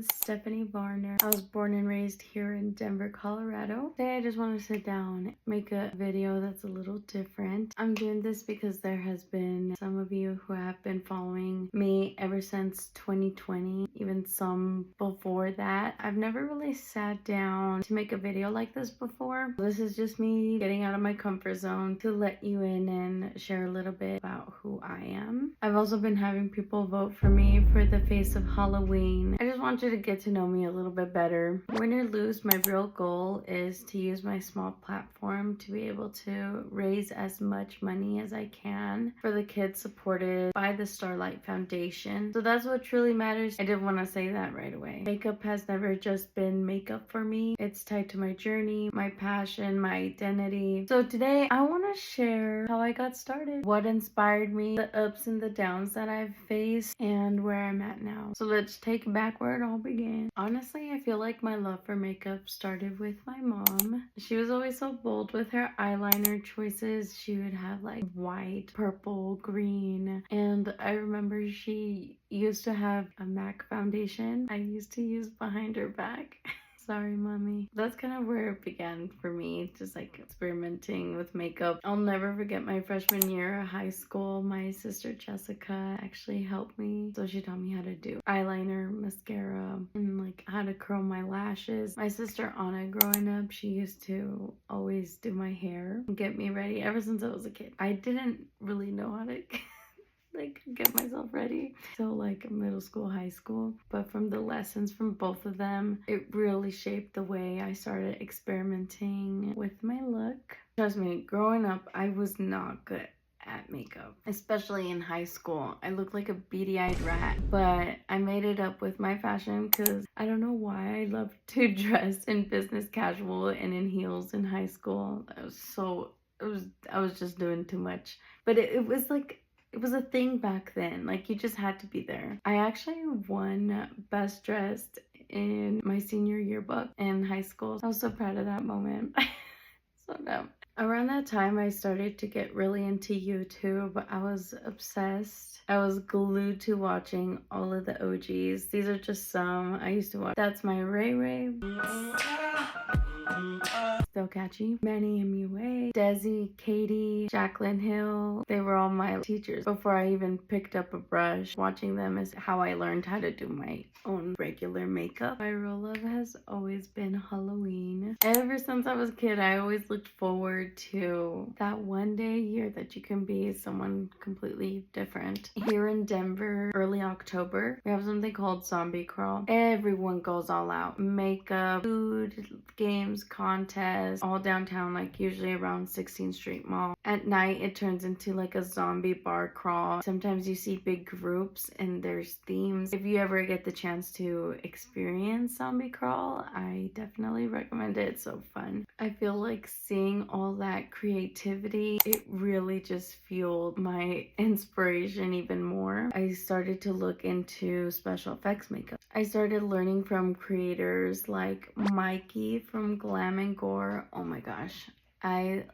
is Stephanie Varner. I was born and raised here in Denver, Colorado. Today I just want to sit down, make a video that's a little different. I'm doing this because there has been some of you who have been following me ever since 2020, even some before that. I've never really sat down to make a video like this before. This is just me getting out of my comfort zone to let you in and share a little bit about who I am. I've also been having people vote for me for the face of Halloween. I just want you to get to know me a little bit better. Win or lose, my real goal is to use my small platform to be able to raise as much money as I can for the kids supported by the Starlight Foundation. So that's what truly matters. I did want to say that right away. Makeup has never just been makeup for me. It's tied to my journey, my passion, my identity. So today I want to share how I got started, what inspired me, the ups and the downs that I've faced, and where I'm at now. So let's take back where it all began. Honestly, I feel like my love for makeup started with my mom. She was always so bold with her eyeliner choices. She would have like white, purple, green, and I remember she used to have a MAC foundation I used to use behind her back. Sorry, mommy. That's kind of where it began for me, just like experimenting with makeup. I'll never forget my freshman year of high school. My sister Jessica actually helped me. So she taught me how to do eyeliner, mascara, and like how to curl my lashes. My sister Anna, growing up, she used to always do my hair and get me ready ever since I was a kid. I didn't really know how to like get myself ready so like middle school, high school, but from the lessons from both of them, it really shaped the way I started experimenting with my look. Trust me, growing up I was not good at makeup, especially in high school. I looked like a beady-eyed rat, but I made it up with my fashion because I don't know why I loved to dress in business casual and in heels in high school. I was just doing too much, but it was like, it was a thing back then. Like, you just had to be there. I actually won best dressed in my senior yearbook in high school. I was so proud of that moment. So dumb. Around that time, I started to get really into YouTube. I was obsessed. I was glued to watching all of the OGs. These are just some I used to watch. That's my Ray Ray. Still catchy. Manny MUA, Desi, Katie, Jaclyn Hill. They were all my teachers before I even picked up a brush. Watching them is how I learned how to do my own regular makeup. My real love has always been Halloween. Ever since I was a kid, I always looked forward to that one day a year that you can be someone completely different. Here in Denver, early October, we have something called Zombie Crawl. Everyone goes all out. Makeup, food, games, contests, all downtown, like usually around 16th Street Mall. At night, it turns into like a zombie bar crawl. Sometimes you see big groups and there's themes. If you ever get the chance to experience Zombie Crawl, I definitely recommend it. It's so fun. I feel like seeing all that creativity, it really just fueled my inspiration even more. I started to look into special effects makeup. I started learning from creators like Mikey from Glam and Gore. Oh my gosh, I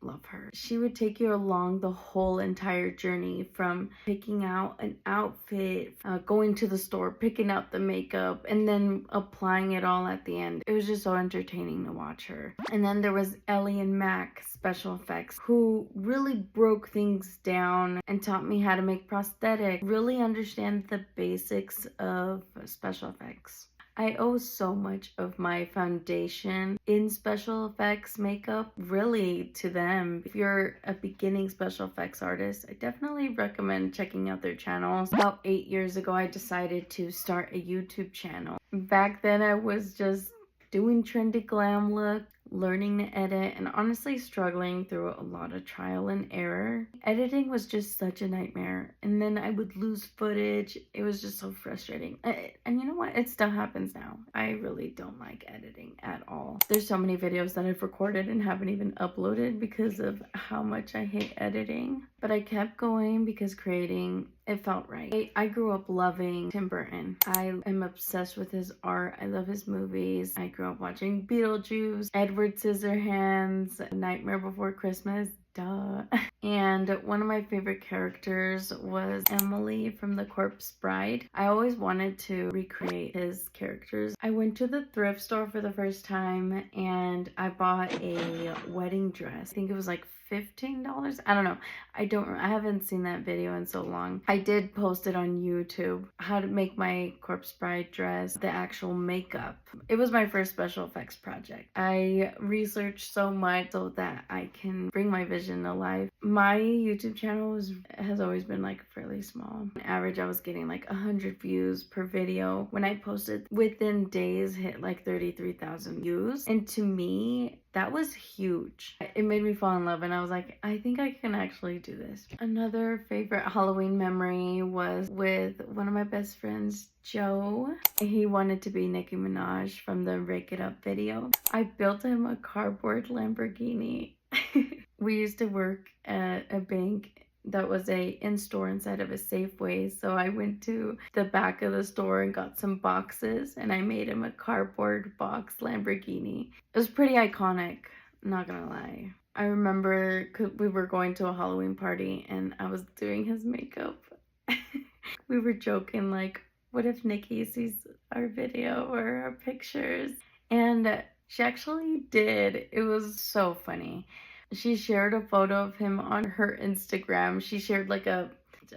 love her. She would take you along the whole entire journey, from picking out an outfit, going to the store, picking out the makeup, and then applying it all at the end. It was just so entertaining to watch her. And then there was Ellie and Mac special effects, who really broke things down and taught me how to make prosthetics, really understand the basics of special effects. I owe so much of my foundation in special effects makeup really to them. If you're a beginning special effects artist, I definitely recommend checking out their channels. About 8 years ago, I decided to start a YouTube channel. Back then, I was just doing trendy glam look, learning to edit, and honestly struggling through a lot of trial and error. Editing was just such a nightmare, and then I would lose footage. It was just so frustrating. And you know what? It still happens now. I really don't like editing at all. There's so many videos that I've recorded and haven't even uploaded because of how much I hate editing. But I kept going because creating, it felt right. I grew up loving Tim Burton. I am obsessed with his art. I love his movies. I grew up watching Beetlejuice, Edward Scissorhands, Nightmare Before Christmas, duh. And one of my favorite characters was Emily from The Corpse Bride. I always wanted to recreate his characters. I went to the thrift store for the first time and I bought a wedding dress. I think it was like $15. I don't know. I haven't seen that video in so long. I did post it on YouTube, how to make my Corpse Bride dress, the actual makeup. It was my first special effects project. I researched so much so that I can bring my vision to life. My YouTube channel has always been like fairly small. On average, I was getting like 100 views per video. When I posted, within days hit like 33,000 views. And to me, that was huge. It made me fall in love and I was like, I think I can actually do this. Another favorite Halloween memory was with one of my best friends, Joe. He wanted to be Nicki Minaj from the Rake It Up video. I built him a cardboard Lamborghini. We used to work at a bank that was a in-store inside of a Safeway, so I went to the back of the store and got some boxes and I made him a cardboard box Lamborghini. It was pretty iconic, not gonna lie. I remember we were going to a Halloween party and I was doing his makeup. We were joking like, what if Nikki sees our video or our pictures? And she actually did. It was so funny. She shared a photo of him on her Instagram. She shared like a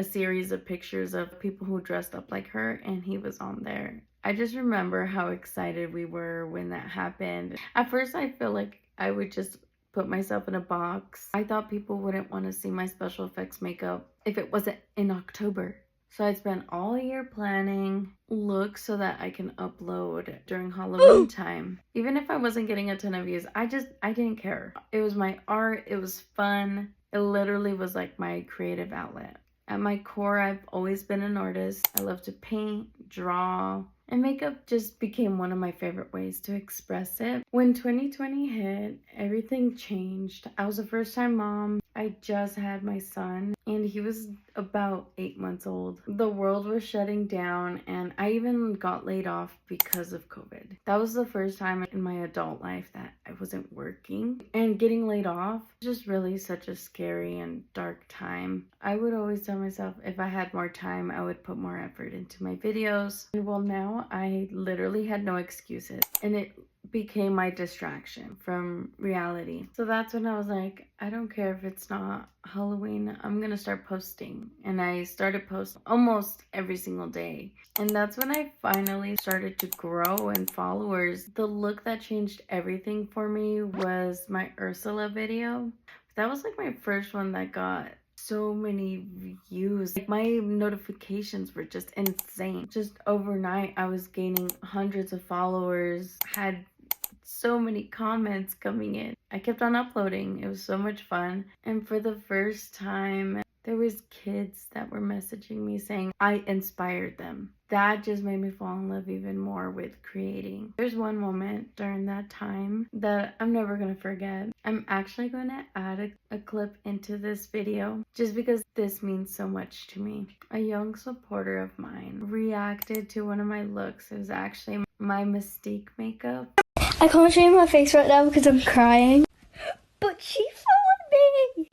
series of pictures of people who dressed up like her and he was on there. I just remember how excited we were when that happened. At first I feel like I would just put myself in a box. I thought people wouldn't want to see my special effects makeup if it wasn't in October. So I spent all year planning looks so that I can upload during Halloween time. Even if I wasn't getting a ton of views, I didn't care. It was my art, it was fun. It literally was like my creative outlet. At my core, I've always been an artist. I love to paint, draw, and makeup just became one of my favorite ways to express it. When 2020 hit, everything changed. I was a first-time mom. I just had my son and he was about 8 months old. The world was shutting down and I even got laid off because of COVID. That was the first time in my adult life that I wasn't working, and getting laid off was just really such a scary and dark time. I would always tell myself if I had more time, I would put more effort into my videos. And well, now I literally had no excuses and it became my distraction from reality. So that's when I was like, I don't care if it's not Halloween, I'm gonna start posting. And I started posting almost every single day. And that's when I finally started to grow in followers. The look that changed everything for me was my Ursula video. That was like my first one that got so many views. Like, my notifications were just insane. Just overnight I was gaining hundreds of followers, had so many comments coming in. I kept on uploading. It was so much fun. And for the first time, there was kids that were messaging me saying I inspired them. That just made me fall in love even more with creating. There's one moment during that time that I'm never going to forget. I'm actually going to add a clip into this video just because this means so much to me. A young supporter of mine reacted to one of my looks. It was actually my Mystique makeup. I can't show you my face right now because I'm crying. But she followed me.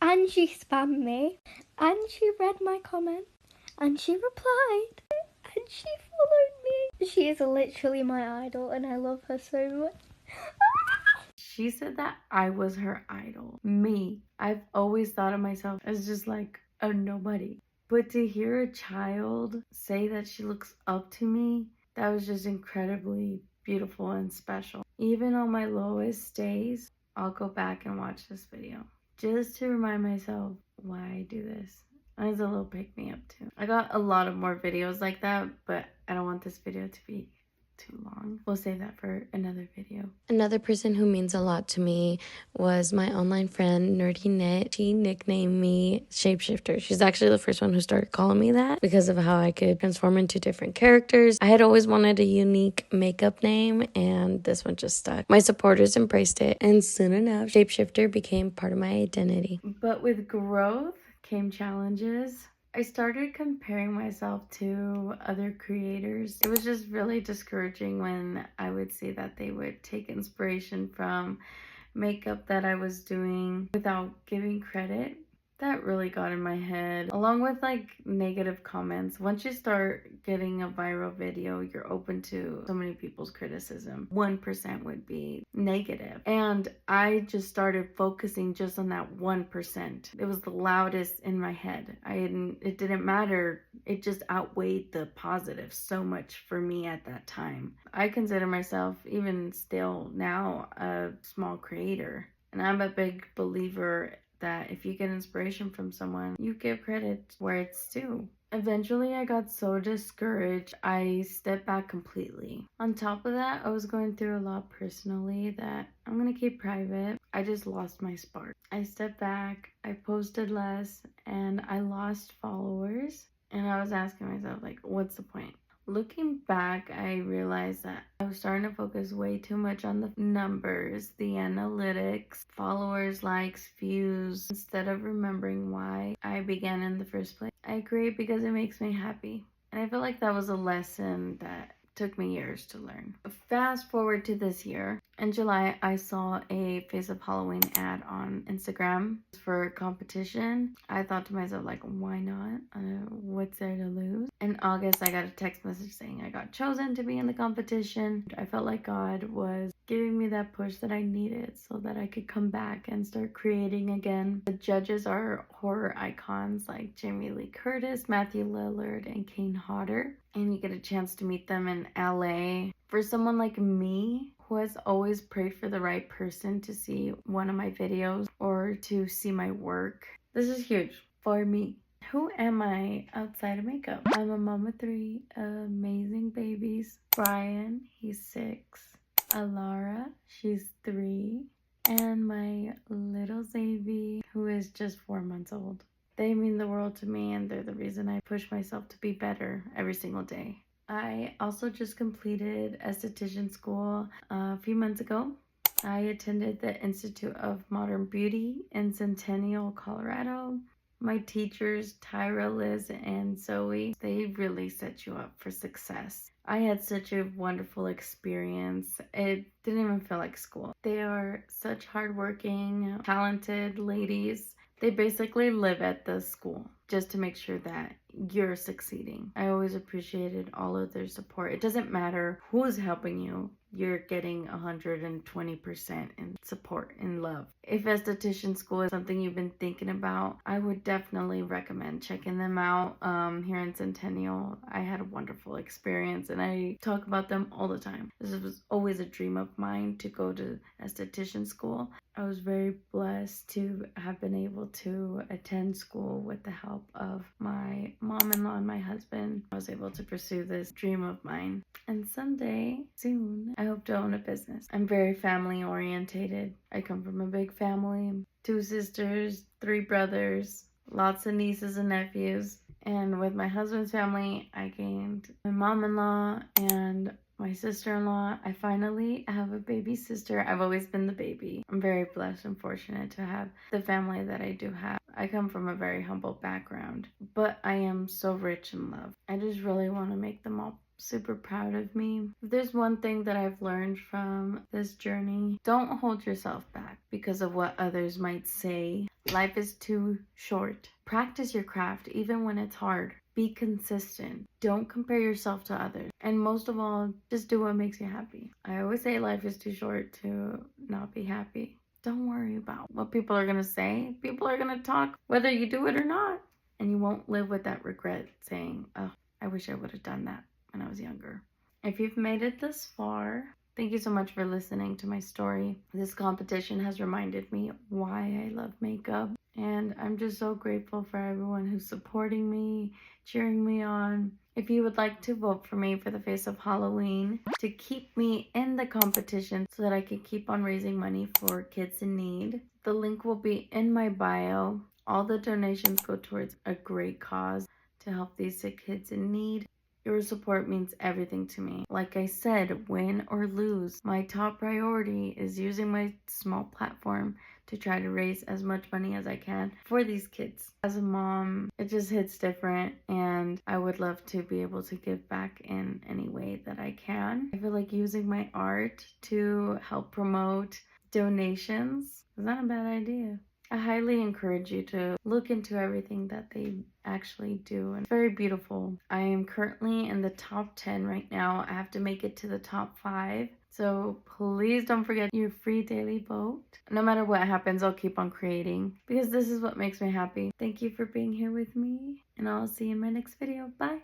And she spammed me. And she read my comment. And she replied. And she followed me. She is literally my idol and I love her so much. She said that I was her idol. Me. I've always thought of myself as just like a nobody. But to hear a child say that she looks up to me, that was just incredibly beautiful and special. Even on my lowest days, I'll go back and watch this video just to remind myself why I do this. It's a little pick me up too. I got a lot of more videos like that, but I don't want this video to be too long. We'll save that for another video. Another person who means a lot to me was my online friend, Nerdy Knit. She nicknamed me Shapeshifter. She's actually the first one who started calling me that because of how I could transform into different characters. I had always wanted a unique makeup name, and this one just stuck. My supporters embraced it, and soon enough, Shapeshifter became part of my identity. But with growth came challenges. I started comparing myself to other creators. It was just really discouraging when I would see that they would take inspiration from makeup that I was doing without giving credit That really got in my head, along with like negative comments. Once you start getting a viral video, you're open to so many people's criticism. 1% would be negative. And I just started focusing just on that 1%. It was the loudest in my head. It didn't matter. It just outweighed the positive so much for me at that time. I consider myself, even still now, a small creator. And I'm a big believer that if you get inspiration from someone, you give credit where it's due. Eventually, I got so discouraged, I stepped back completely. On top of that, I was going through a lot personally that I'm gonna keep private. I just lost my spark. I stepped back, I posted less, and I lost followers. And I was asking myself, like, what's the point? Looking back, I realized that I was starting to focus way too much on the numbers, the analytics, followers, likes, views, instead of remembering why I began in the first place. I create because it makes me happy. And I feel like that was a lesson that took me years to learn. Fast forward to this year. In July, I saw a Face of Halloween ad on Instagram for a competition. I thought to myself, like, why not? What's there to lose? In August, I got a text message saying I got chosen to be in the competition. I felt like God was giving me that push that I needed so that I could come back and start creating again. The judges are horror icons like Jamie Lee Curtis, Matthew Lillard, and Kane Hodder. And you get a chance to meet them in LA. For someone like me, who has always prayed for the right person to see one of my videos or to see my work, this is huge for me. Who am I outside of makeup? I'm a mom of 3 amazing babies. Brian, he's 6. Alara, she's 3. And my little Zavy, who is just 4 months old. They mean the world to me, and they're the reason I push myself to be better every single day. I also just completed esthetician school a few months ago. I attended the Institute of Modern Beauty in Centennial, Colorado. My teachers, Tyra, Liz, and Zoe, they really set you up for success. I had such a wonderful experience. It didn't even feel like school. They are such hardworking, talented ladies. They basically live at the school just to make sure that you're succeeding. I always appreciated all of their support. It doesn't matter who's helping you. You're getting 120% in support and love. If esthetician school is something you've been thinking about, I would definitely recommend checking them out. Here in Centennial, I had a wonderful experience and I talk about them all the time. This was always a dream of mine to go to esthetician school. I was very blessed to have been able to attend school with the help of my mom-in-law and my husband. I was able to pursue this dream of mine. And someday, soon, I hope to own a business. I'm very family orientated. I come from a big family, 2 sisters, 3 brothers, lots of nieces and nephews. And with my husband's family, I gained my mom-in-law and my sister-in-law. I finally have a baby sister. I've always been the baby. I'm very blessed and fortunate to have the family that I do have. I come from a very humble background, but I am so rich in love. I just really want to make them all super proud of me. If there's one thing that I've learned from this journey, don't hold yourself back because of what others might say. Life is too short. Practice your craft even when it's hard. Be consistent. Don't compare yourself to others. And most of all, just do what makes you happy. I always say life is too short to not be happy. Don't worry about what people are going to say. People are going to talk whether you do it or not. And you won't live with that regret saying, oh, I wish I would have done that when I was younger. If you've made it this far, thank you so much for listening to my story. This competition has reminded me why I love makeup. And I'm just so grateful for everyone who's supporting me, cheering me on. If you would like to vote for me for the Face of Halloween to keep me in the competition so that I can keep on raising money for kids in need, the link will be in my bio. All the donations go towards a great cause to help these sick kids in need. Your support means everything to me. Like I said, win or lose, my top priority is using my small platform to try to raise as much money as I can for these kids. As a mom, it just hits different, and I would love to be able to give back in any way that I can. I feel like using my art to help promote donations is not a bad idea. I highly encourage you to look into everything that they actually do. And it's very beautiful. I am currently in the top 10 right now. I have to make it to the top 5. So please don't forget your free daily vote. No matter what happens, I'll keep on creating because this is what makes me happy. Thank you for being here with me, and I'll see you in my next video. Bye.